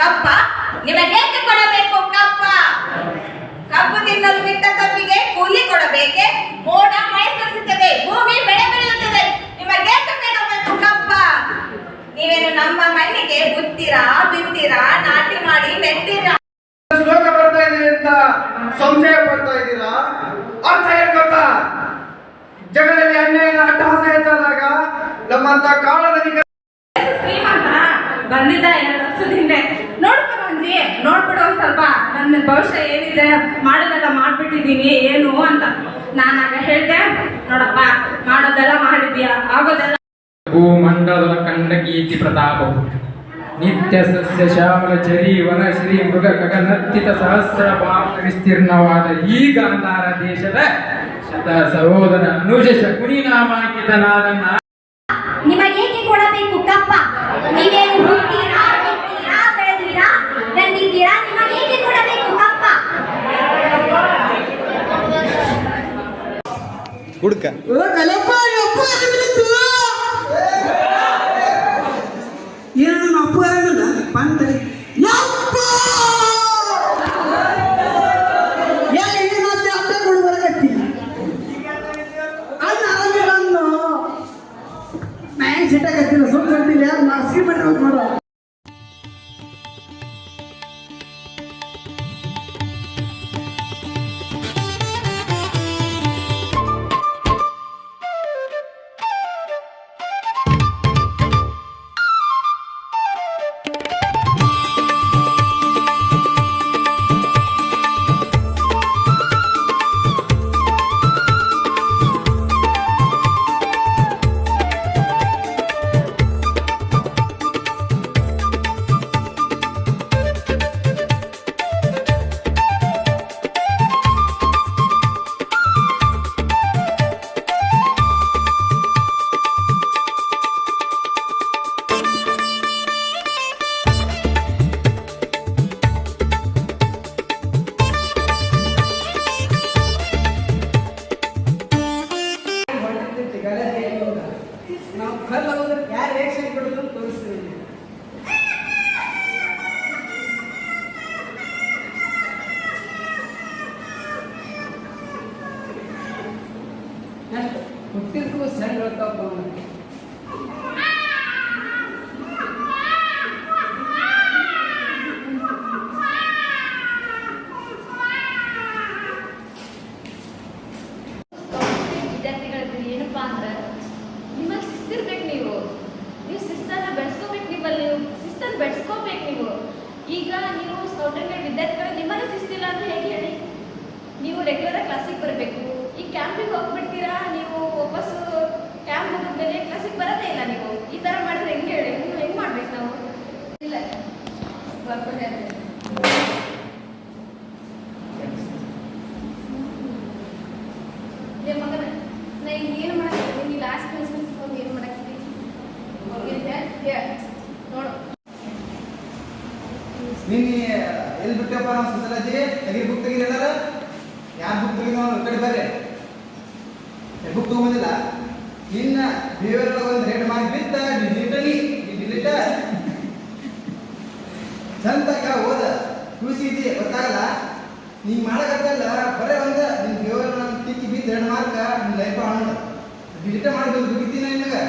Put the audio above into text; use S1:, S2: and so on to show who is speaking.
S1: ಕಪ್ಪ ನಿಮಗೇಕೆ ಕೊಡಬೇಕು ಕಪ್ಪ? ಕಬ್ಬು ತಿನ್ನಲು ಬಿಟ್ಟ ಕಬ್ಬಿಗೆ ಕೂಲಿ ಕೊಡಬೇಕೆ? ಮೋಡ ಮಳೆ ಸುರಿಸುತ್ತದೆ, ಭೂಮಿ ಬೆಳೆ ಬೆಳೆಯುತ್ತದೆ, ನಿಮಗೇಕೆ ಬೇಡಬೇಕು ಕಪ್ಪ? ನೀವೇನು ನಮ್ಮ ಮಣ್ಣಿಗೆ ಬುತ್ತೀರಾ, ಬಿತ್ತೀರಾ, ನಾಟಿ ಮಾಡಿ ನೆಡ್ತೀರಾ?
S2: ಶ್ಲೋಕ ಬರ್ತಾ ಇದೆ ಅಂತ ಸಂಶಯ ಪಡ್ತಾ ಇದ್ದೀರಾ? ಅರ್ಥ ಏನ್ ಗೊತ್ತಾ? ಜಗದಲ್ಲಿ ಅನ್ಯಾಯ ಅಟ್ಟಹಾಸ ಹೆಚ್ಚಾದಾಗ ನಮ್ಮಂತ ಕಾಳಧನಿಕ
S1: ಶ್ರೀಮಂತ ಬಂದಿದ್ದ 2 ವರ್ಷದ ಹಿಂದೆ ನೋಡ್ಕೊ ಬಂದಿ, ನೋಡ್ಬಿಡು ಒಂದ್ ಸ್ವಲ್ಪ ನನ್ನ ಭವಿಷ್ಯ ಏನಿದೆ ಮಾಡೋದೆಲ್ಲ ಮಾಡ್ಬಿಟ್ಟಿದೀನಿ ಏನು ಅಂತ. ನಾನಾಗ ಹೇಳ್ದೆ, ನೋಡಪ್ಪ ಮಾಡೋದೆಲ್ಲ ಮಾಡಿದ್ಯಾ, ಆಗೋದೆಲ್ಲ
S3: ಭೂಮಂಡಲದ ಕಂಡ ಕೀರ್ತಿ ಪ್ರತಾಪವು ನಿತ್ಯ ಸಸ್ಯ ಶ್ಯಾಮಲ ಚರಿ ವನ ಶ್ರೀ ಮೃಗ ಗಗನತ್ತಿತ ಸಹಸ್ರ ಭಾರತ ವಿಸ್ತೀರ್ಣವಾದ ಈ ಗಾಂಧಾರ ದೇಶದ ಶತ ಸಹೋದರ ಅನುಜ ಶಕುನಿ ನಾಮಾಂಕಿತನಾದ
S4: ನಿಮಗೇಕೆ ಕೊಡಬೇಕು ಕಪ್ಪ? ನೀವೇನು ಹುಟ್ಟಿರಾ, ಬಿತ್ತೀರಾ, ಬೆಳೆದಿರಾ, ಗಂಡಿದ್ದೀರಾ? ನಿಮಗೇಕೆ ಕೊಡಬೇಕು ಕಪ್ಪ?
S2: ಹುಡುಕ
S5: ಏನು ಅಪ್ಪು ಆಗಲ್ಲ ಬಂತರಿ ಎಲ್ಲಿ ಮತ್ತೆ ಅಪ್ಪಗಳು ಹೊರಗಟ್ಟಿ ಅನ್ನ ಅನ್ನು ಮ್ಯಾನ್ ಸಿಟ್ಟಾಗತ್ತಿಲ್ಲ ಸುಮ್ಮನೆ ಹೇಳ್ತಿಲ್ಲ ಮಾಸ್ಕಿ ಮಾಡಿ ನೋಡ. ನಾವು ಕಲ್ಲೋದ್ರೆ ಯಾರು ರಿಯಾಕ್ಷನ್ ಕೊಡೋದು ತೋರಿಸ್ತೀವಿ. ಹುಟ್ಟಿದ್ಗೂ ಸಣ್ಣ ಹೇಳ್ತಾವ
S6: ವಿದ್ಯಾರ್ಥಿಗಳಿಗೆ ಏನಪ್ಪಾ ಅಂದ್ರೆ ನಿಮ್ಮಲ್ಲಿ ಶಿಸ್ತಿರ್ಬೇಕು. ನೀವು ಶಿಸ್ತನ್ನ ಬೆಳೆಸ್ಕೋಬೇಕು. ನೀವು ಶಿಸ್ತನ್ನು ಬೆಳೆಸ್ಕೋಬೇಕು. ಈಗ ನೀವು ಸ್ಕೌಟ್ ಅಂಡ್ ಗೈಡ್ ವಿದ್ಯಾರ್ಥಿಗಳು ನಿಮ್ಮಲ್ಲಿ ಶಿಸ್ತಿಲ್ಲ ಅಂತ ಹೇಗೆ ಹೇಳಿ? ನೀವು ರೆಗ್ಯುಲರ್ ಕ್ಲಾಸಿಗೆ ಬರಬೇಕು. ಈ ಕ್ಯಾಂಪಿಗೆ ಹೋಗ್ಬಿಡ್ತೀರಾ, ನೀವು ವಾಪಸ್ಸು ಕ್ಯಾಂಪ್ ಮುಗಿದ್ಮೇಲೆ ಕ್ಲಾಸಿಗೆ ಬರೋದೇ ಇಲ್ಲ. ನೀವು ಈ ಥರ ಮಾಡಿದ್ರೆ ಹೆಂಗೆ ಹೇಳಿ? ನೀವು ಹೆಂಗೆ ಮಾಡ್ಬೇಕು? ನಾವು ಇಲ್ಲ ಮಗನ ನಾ ಈಗ ಏನು ಮಾಡಕ್ಕೆ ನೀನು ಲಾಸ್ಟ್ ಕ್ಲಾಸ್ ಏನು ಮಾಡಕ್ಕೆ ನೋಡು.
S2: ನೀನು ಎಲ್ಲಿ ಬಿಟ್ಟಪ್ಪ? ನಾವು ಸುಸರಾಜಿ ತೆಗಿರಿ, ಬುಕ್ ತೆಗಿರಿ. ಎಲ್ಲಾರ ಯಾರು ಬುಕ್ ತೆಗಿ? ನಾವು ಕಡೆ ಬರ್ರಿ, ಬುಕ್ ತಗೊಂಬಂದಿಲ್ಲ. ಇನ್ನ ಬೇರೆಲ್ಲ ಒಂದು ರೇಟ್ ಮಾಡಿ ಬಿತ್ತ ಡಿಲೀಟ ಚಂದಕ ಓದ ಖುಷಿ ಇದೆ ಗೊತ್ತಾಗಲ್ಲ. ನೀ ಮಾಡಕತ್ತಲ್ಲ ಬರೇ ಒಂದ ನಿನ್ ದೇವರ ತಿಕ್ಕಿ ಬಿದ್ದು 2 ಮಾರ್ಕ ನಿನ್ ಲೈಫ್ ಆನಂದ ಡಿಲೀಟ ಮಾಡಿ ಬಿಡ್ತೀನಿ ನಿನಗೆ.